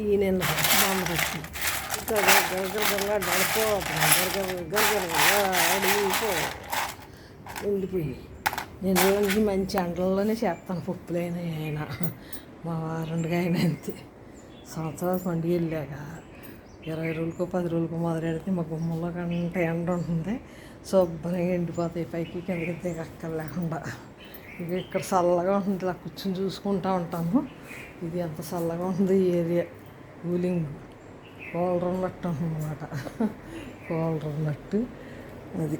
ఈయన బాంబు వచ్చింది గరగరగా నడిపోతున్నాను గరగరగరగరగడిపో ఉండిపోయి నేను రోజు మంచి అంటల్లోనే చేస్తాను పప్పులైనా అయినా మా వారండుగా అయినా అంతే సంవత్సరాలు పండుగ వెళ్ళాక 20 రోజులకో 10 రోజులకో మొదలెడితే మా గుమ్మంలో కంటే ఎండ ఉంటుంది శుభ్రంగా ఎండిపోతాయి పైకి కిందకి దిగక్కర్ లేకుండా ఇక ఇక్కడ చల్లగా ఉంటుంది ఇలా కూర్చొని చూసుకుంటూ ఉంటాము ఇది ఎంత చల్లగా ఉంటుంది ఈ ఏరియా కూలింగ్ కూలర్ ఉన్నట్టు ఉందన్నమాట కూలర్ ఉన్నట్టు అది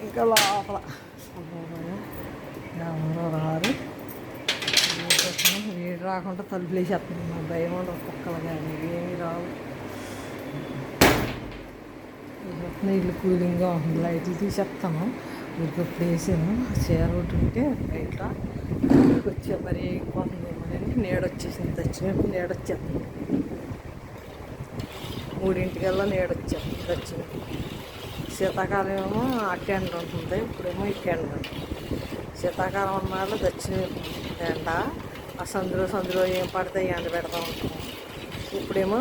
ఇంకా లోపల ఎవరో రారు వేడి రాకుండా తలుపులు వేసేస్తున్నాం భయం ఉండదు కుక్కలు కానీ ఏమీ రావు నీళ్ళు కూలింగ్గా ఉంటుంది లైట్లు తీసేస్తాను ఊరికప్పుడు వేసాను చీర ఒకటి ఉంటే బయట వచ్చే మరి అయిపోతుందేమోనండి నీడొచ్చేసింది దచ్చినప్పుడు నీడొచ్చేస్తుంది 3 నీడొచ్చేస్తుంది దచ్చినప్పుడు శీతాకాలం ఏమో అట్టి ఎండ ఉంటుంది ఇప్పుడేమో ఇట్టి ఎండ శీతాకాలం అన్నాళ్ళు దక్షిణ ఎండ ఆ సందులో ఏం పడతాయి ఎండ పెడతా ఉంటాం ఇప్పుడేమో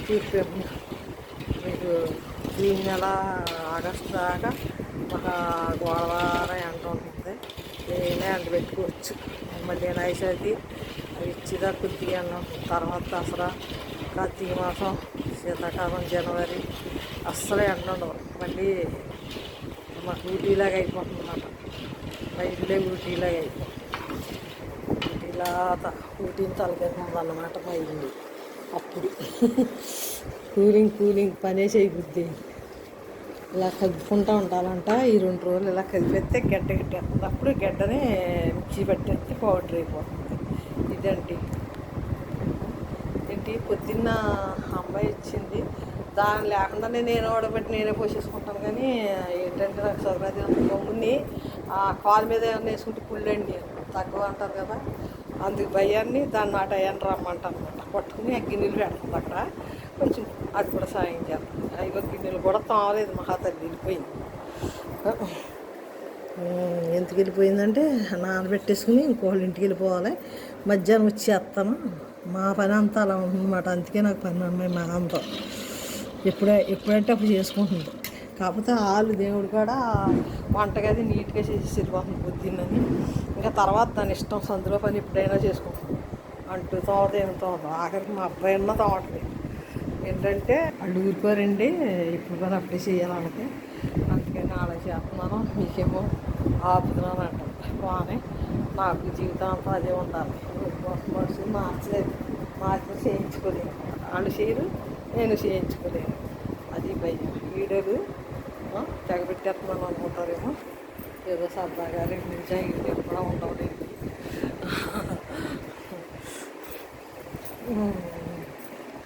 తూర్పు మీకు ఈ నెల ఆగస్టు దాకా ఒక గోడవారం ఎండ ఉంటుంది ఏదైనా ఎండ పెట్టుకోవచ్చు మళ్ళీ నైసాది అవి ఇచ్చిదా కొద్దిగా ఎండ ఉంటుంది తర్వాత దసరా కార్తీక మాసం శీతాకాలం జనవరి అస్సలు ఎండ ఉండదు మళ్ళీ మాకు ఊటీలాగా అయిపోతుంది అన్నమాట మా ఇల్లే ఊటీలాగా అయిపోతుంది ఊటీని తలకెళ్తుందన్నమాట మా ఇల్లు అప్పుడు కూలింగ్ పనే చేయబుద్ది ఇలా కలుపుకుంటూ ఉండాలంట ఈ 2 రోజులు ఇలా కలిపేస్తే గడ్డ కట్టేస్తుంది అప్పుడు గడ్డనే మిక్సీ పట్టేస్తే పౌడర్ అయిపోతుంది ఇదండి ఏంటి పొద్దున్న అమ్మాయి ఇచ్చింది దాని లేకుండానే నేను ఓడబెట్టి నేనే పోసేసుకుంటాను కానీ ఏంటంటే నాకు సౌకర్యం అంత గమ్ముని ఆ కాలు మీద ఏమన్నా వేసుకుంటే పుల్లండి తక్కువ అంటారు కదా అందుకు భయాన్ని దాన్ని మాట ఏమన్నా రమ్మంటాను అనమాట పట్టుకుని ఆ గిన్నెలు పెడుతుంది అక్కడ కొంచెం అది కూడా సాయం చేస్తుంది అయ్యో గిన్నెలు కూడా తాగలేదు మా తల్లి వెళ్ళిపోయింది ఎందుకు వెళ్ళిపోయిందంటే నానబెట్టేసుకుని ఇంకోళ్ళ ఇంటికి వెళ్ళిపోవాలి మధ్యాహ్నం వచ్చి వేస్తాను మా పని అంతా అలా ఉంటుందన్నమాట అందుకే నాకు పని అమ్మాయి మా అంతా ఎప్పుడంటే అప్పుడు చేసుకుంటుంది కాకపోతే వాళ్ళు దేవుడు కూడా వంటగది నీట్గా చేసి వెళ్ళిపోతుంది పొద్దున్నని ఇంకా తర్వాత దాని ఇష్టం సందులో పని ఎప్పుడైనా చేసుకుంటుంది అంటూ తోమదేమి తోమదు ఆఖరికి మా అబ్బాయి అన్న తోమట్లేదు ఏంటంటే వాళ్ళు ఊరుకోరండి ఇప్పుడు పని అప్పుడే చేయాలంటే అందుకని అలా చేస్తున్నాను మీకేమో ఆపుతున్నాను అంటారు బాగానే నాకు జీవితం అంతా అదే ఉండాలి మనుషులు మార్చి చేయించుకోలేను వాళ్ళు చేయరు నేను చేయించుకోలేను అది భయం వీడియోలు తెగబెట్టేస్తున్నాను అనుకుంటారేమో ఏదో సరదాగా 2 నిమిషాలు వీడియోలు కూడా ఉండవు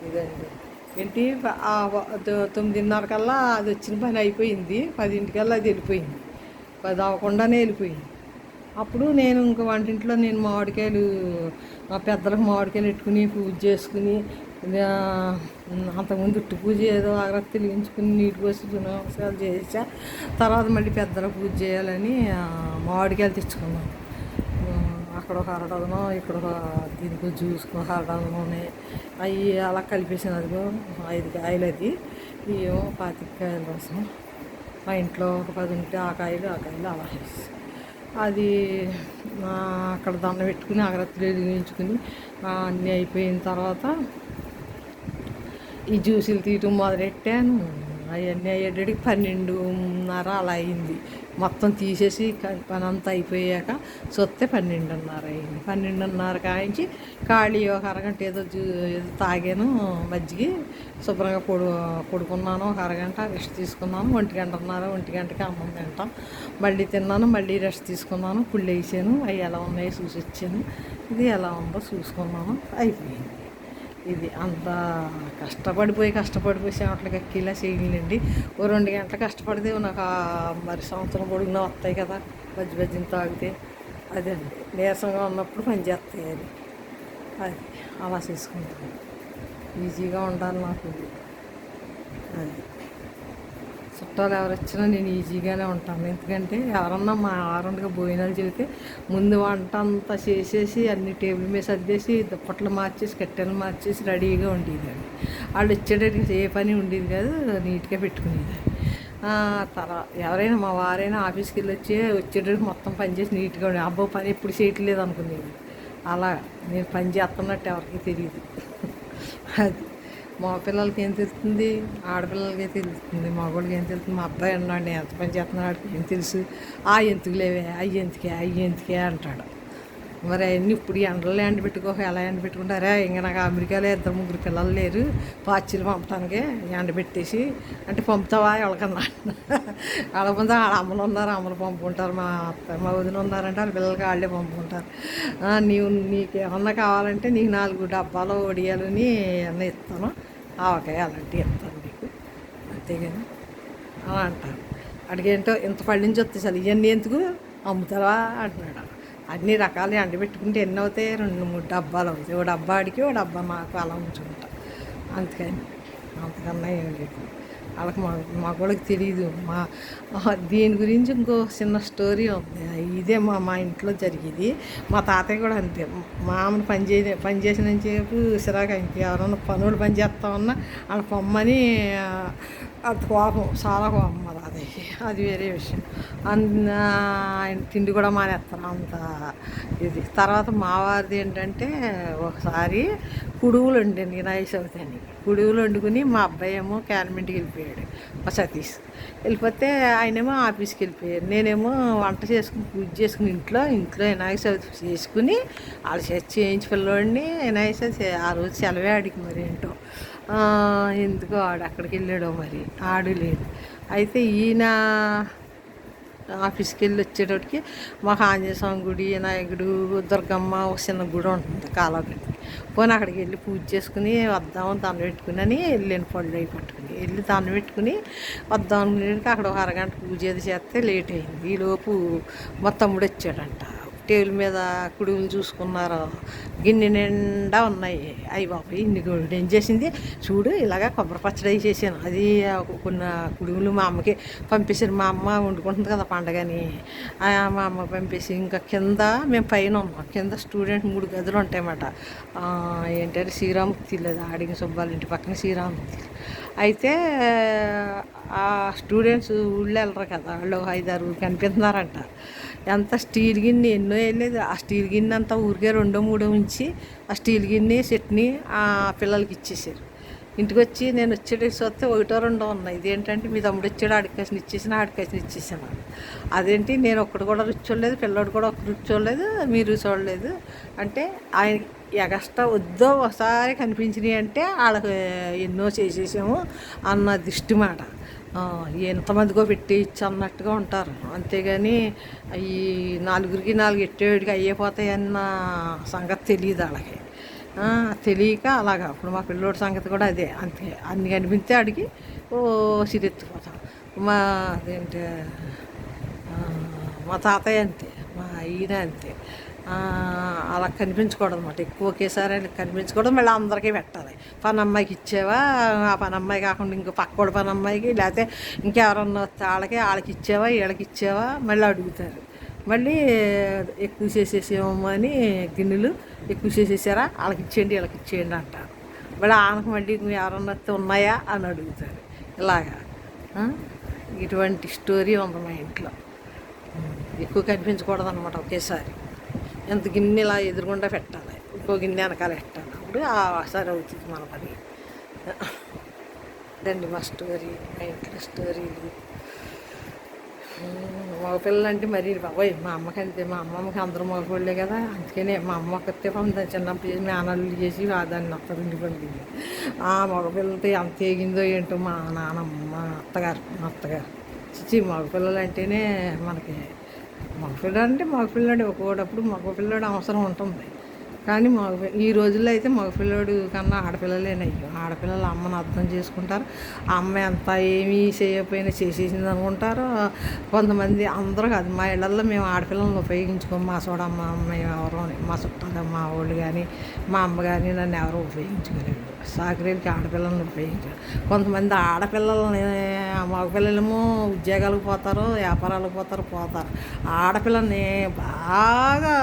ఇదండి ఏంటి 9:30 కల్లా అది వచ్చిన పని అయిపోయింది 10 అది వెళ్ళిపోయింది 10 అవ్వకుండానే వెళ్ళిపోయింది అప్పుడు నేను ఇంక వంటింట్లో నేను మామిడికాయలు మా పెద్దలకు మామిడికాయలు పెట్టుకుని పూజ చేసుకుని అంతకుముందు ఉట్టు పూజ ఏదో అగరత్తులు వేయించుకుని నీటి పోసి నమస్కారాలు చేసా తర్వాత మళ్ళీ పెద్దలకు పూజ చేయాలని మామిడికాయలు తెచ్చుకున్నాను అక్కడ ఒక అరడదనం ఇక్కడ ఒక దీనికి జ్యూస్కు అరడదనమే అవి అలా కలిపేసాను అదిగో 5 కాయలు అది ఏమో 25 కాయల కోసం మా ఇంట్లో ఒక 10 ఉంటే ఆ కాయలు అలా వేసి అది అక్కడ దండ పెట్టుకుని అగరత్తులు వేయించుకుని అన్నీ అయిపోయిన తర్వాత ఈ జ్యూసులు తీయటం మొదలెట్టాను అవన్నీ అయ్యేటికి 12:30 అలా అయింది మొత్తం తీసేసి పని అంతా అయిపోయాక చూస్తే 12:30 అయింది 12:30 కాయించి ఖాళీ ఒక అరగంట ఏదో తాగాను మజ్జిగి శుభ్రంగా పడుకున్నాను ఒక అరగంట రెస్ట్ తీసుకున్నాను 1:30 అన్నం తింటాం మళ్ళీ తిన్నాను మళ్ళీ రెస్ట్ తీసుకున్నాను పుళ్ళు వేసాను అవి ఎలా ఉన్నాయో చూసి వచ్చాను ఇది ఎలా ఉందో చూసుకున్నాను అయిపోయింది ఇది అంత కష్టపడిపోయి చెమటలకి ఎక్కిలా చేయలేండి ఓ 2 గంటలు కష్టపడితే నాకు మరి సంవత్సరం పొడుగునా వస్తాయి కదా మధ్యని తాగితే అదే అండి నీరసంగా ఉన్నప్పుడు పని చేస్తాయి అది అలా చేసుకుంటాను ఈజీగా ఉండాలి నాకు అది చుట్టాలు ఎవరు వచ్చినా నేను ఈజీగానే ఉంటాను. ఎందుకంటే ఎవరన్నా మా వారంగా భోజనాలు చెబితే ముందు వంట అంతా చేసేసి అన్ని టేబుల్ మీద సర్దేసి దుప్పట్లు మార్చేసి కట్టెలు మార్చేసి రెడీగా ఉండేదాన్ని. వాళ్ళు వచ్చేటట్టుగా ఏ పని ఉండేది కాదు, నీట్గా పెట్టుకునేదాన్ని. తర్వాత ఎవరైనా మా వారైనా ఆఫీస్కి వెళ్ళి వచ్చేటప్పుడు మొత్తం పని చేసి నీట్గా ఉండే. అబ్బో పని ఎప్పుడు చేయట్లేదు అనుకునేది. అలా నేను పని చేస్తున్నట్టు ఎవరికి తెలియదు. అది మా పిల్లలకి ఏం తెలుస్తుంది, ఆడపిల్లలకి ఏం తెలుస్తుంది, మగవాళ్ళకి ఏం తెలుస్తుంది. మా అబ్బాయి అన్నాడు నేను ఎంత పని చేస్తున్నాడు ఏం తెలుసు, ఎందుకు లేవే అయ్యి ఎందుకే అంటాడు. మరి అవన్నీ ఇప్పుడు ఎండలో ఎండ పెట్టుకోక ఎలా ఎండ పెట్టుకుంటారా? ఇంకా నాకు అమెరికాలో 2-3 పిల్లలు లేరు పార్చిలు పంపటానికి ఎండబెట్టేసి అంటే పంపుతావా ఎవరికన్నా వాళ్ళ అమ్మలు ఉన్నారు, అమ్మలు పంపుకుంటారు, మా వదిన ఉన్నారంటే వాళ్ళ పిల్లలకి వాళ్ళే పంపుకుంటారు. నీకేమన్నా కావాలంటే నీకు 4 డబ్బాలు వడియాలని అన్నీ ఇస్తాను, ఆవకాయ అలాంటివి ఇస్తాను నీకు, అంతేగాని అలా అంటారు. అడిగేంటో ఇంత పళ్ళించి వస్తే చాలు ఇవన్నీ ఎందుకు అమ్ముతావా అంటున్నాడు. అన్ని రకాలు ఎండబెట్టుకుంటే ఎన్ని అవుతాయి? 2-3 డబ్బాలు అవుతాయి. ఓ డబ్బా అడిగి ఓ డబ్బా మాకు అలా ఉంచుకుంటా. అందుకని అంతకన్నా ఏం లేదు. వాళ్ళకి మగవాళ్ళకి తెలియదు. దీని గురించి ఇంకో చిన్న స్టోరీ ఉంది. ఇదే మా ఇంట్లో జరిగేది. మా తాతయ్య కూడా అంతే. మా ఆమెను పని చేసిన చెప్పు సిరాక ఇంకెవరన్నా పనులు పని చేస్తామన్నా వాళ్ళ పొమ్మని అంత కోపం, చాలా కోపం మా తాతయ్యకి. అది వేరే విషయం. ఆయన తిండి కూడా మానేస్తారు అంత ఇది. తర్వాత మా వారిది ఏంటంటే ఒకసారి కుడువులు వండాను వినాయక చవితి అని. కుడువులు వండుకుని మా అబ్బాయి ఏమో క్యాన్మెంట్కి వెళ్ళిపోయాడు, మా సతీష్ వెళ్ళిపోతే ఆయనేమో ఆఫీస్కి వెళ్ళిపోయారు. నేనేమో వంట చేసుకుని పూజ చేసుకుని ఇంట్లో వినాయక చవితి చేసుకుని వాళ్ళు చేయించి పిల్లవాడిని వినాయక చవితి ఆ రోజు సెలవే ఆడికి మరి ఏంటో ఎందుకో అక్కడికి వెళ్ళాడో మరి ఆడు లేదు. అయితే ఈయన ఆఫీస్కి వెళ్ళి వచ్చేటప్పటికి మాకు ఆంజనేయ స్వామి గుడి, వినాయకుడు, దుర్గమ్మ ఒక చిన్న గుడి ఉంటుంది కాలగడ్డి. పోనీ అక్కడికి వెళ్ళి పూజ చేసుకుని వద్దాము దండం పెట్టుకుని అని వెళ్ళాను. పళ్ళు అవి పట్టుకుని వెళ్ళి దండం పెట్టుకుని వద్దాం అనుకునేటికి అక్కడ ఒక అరగంట పూజ అది చేస్తే లేట్ అయింది. ఈలోపు మా తమ్ముడు వచ్చాడంట. టేబుల్ మీద కుడుములు చూసుకున్నారు, గిన్నె నిండా ఉన్నాయి. అయ్యి బాబు ఇన్ని గుడి ఏం చేసింది చూడు, ఇలాగా కొబ్బరి పచ్చడి చేసాను. అది కొన్ని కుడుములు మా అమ్మకి పంపేసారు. మా అమ్మ వండుకుంటుంది కదా పండగని, మా అమ్మ పంపేసి ఇంకా కింద మేము పైన ఉన్నాం. కింద స్టూడెంట్ 3 గదులు ఉంటాయన్నమాట. ఏంటంటే శ్రీరామూర్తి లేదు, ఆడికి సుబ్బాల ఇంటి పక్కన శ్రీరామూర్తి. అయితే ఆ స్టూడెంట్స్ ఊళ్ళో వెళ్ళరు కదా, వాళ్ళు 5-6 కనిపిస్తున్నారంట. ఎంత స్టీల్ గిన్నె ఎన్నో వెళ్ళలేదు. ఆ స్టీల్ గిన్నె అంతా ఊరికే 2-3 ఉంచి ఆ స్టీల్ గిన్నె చట్నీ ఆ పిల్లలకి ఇచ్చేసారు. ఇంటికి వచ్చి నేను వచ్చేటప్పుడు చూస్తే 1-2 ఉన్నాయి. ఇదేంటంటే మీ తమ్ముడు వచ్చాడు ఆడికేసిన ఇచ్చేసిన ఇచ్చేసాను. అదేంటి నేను ఒక్కడు కూడా రుచి చూడలేదు, పిల్లడు కూడా ఒక్క రుచి చూడలేదు, మీరు చూడలేదు అంటే ఆయన ఎగస్ట్రా వద్దో ఒకసారి కనిపించినాయి అంటే వాళ్ళకి ఎన్నో చేసేసాము అన్న దిష్టి మాట. ఎంతమందికో పెట్టి ఇచ్చి అన్నట్టుగా ఉంటారు. అంతేగాని ఈ 4కి 4 ఎట్టేవాడికి అయిపోతాయి అన్న సంగతి తెలియదు వాళ్ళకి. తెలియక అలాగా ఇప్పుడు మా పిల్లోడి సంగతి కూడా అదే. అంతే, అన్ని కనిపిస్తే అడిగి సిరెత్తిపోతాం. అదేంటి మా తాతయ్య అంతే, మా ఈయన అంతే. అలా కనిపించకూడదు అనమాట. ఎక్కువ ఒకేసారి కనిపించకూడదు. మళ్ళీ అందరికీ పెట్టాలి. పని అమ్మాయికి ఇచ్చావా, ఆ పని అమ్మాయి కాకుండా ఇంకో పక్కోడు పని అమ్మాయికి, లేకపోతే ఇంకెవరన్నా వస్తే వాళ్ళకి ఇచ్చావా, వీళ్ళకి ఇచ్చావా మళ్ళీ అడుగుతారు. మళ్ళీ ఎక్కువ చేసేసేమో అని గిన్నెలు ఎక్కువ చేసేసారా, వాళ్ళకి ఇచ్చేయండి వీళ్ళకి ఇచ్చేయండి అంటారు. మళ్ళీ ఆమెకు మళ్ళీ ఎవరన్నా వస్తే ఉన్నాయా అని అడుగుతారు. ఇలాగా ఇటువంటి స్టోరీ ఉంది మా ఇంట్లో. ఎక్కువ కనిపించకూడదు అనమాట. ఒకేసారి ఎంత గిన్నె ఇలా ఎదురుగుండా పెట్టాలి, ఇంకో గిన్నె వెనకాల పెట్టాలి. అప్పుడు సరే అవుతుంది మన పని. దండి మా స్టోరీ, మా ఇంట్లో స్టోరీలు. మగపిల్లలు అంటే మరీ బాబోయ్, మా అమ్మకి అంతే. మా అమ్మమ్మకి అందరూ మగపిల్లలే కదా, అందుకనే మా అమ్మ ఒక్కతే పంపుతాను చిన్నప్పుడు చేసి మేనల్లు చేసి దాన్ని అత్తరుండి పంపింది. ఆ మగపిల్లలతో ఎంత ఏగిందో ఏంటో మా నాన్నమ్మ, మా అత్తగారు చిచ్చి మగపిల్లలు అంటేనే మనకి మగపిల్లడు అంటే మగపిల్లడు ఒక్కోటప్పుడు మగపిల్లడు అవసరం ఉంటుంది. కానీ ఈ రోజుల్లో అయితే మగపిల్లడు కన్నా ఆడపిల్లలేనయ్యో. ఆడపిల్లలు అమ్మను అర్థం చేసుకుంటారు. ఆ అమ్మ ఎంత ఏమీ చేయకపోయినా చేసేసింది అనుకుంటారు. కొంతమంది అందరూ కాదు, మా ఇళ్ళల్లో మేము ఆడపిల్లలను ఉపయోగించుకోము. మా చూడమ్మ మేము ఎవరు, మా చుట్టాలు మా వాళ్ళు కానీ మా అమ్మ కానీ నన్ను ఎవరు ఉపయోగించుకోలేదు. సాకరీలకి ఆడపిల్లలను ఉపయోగించారు. కొంతమంది ఆడపిల్లలని, మగపిల్లలేమో ఉద్యోగాలకు పోతారు, వ్యాపారాలకు పోతారు. ఆడపిల్లని బాగా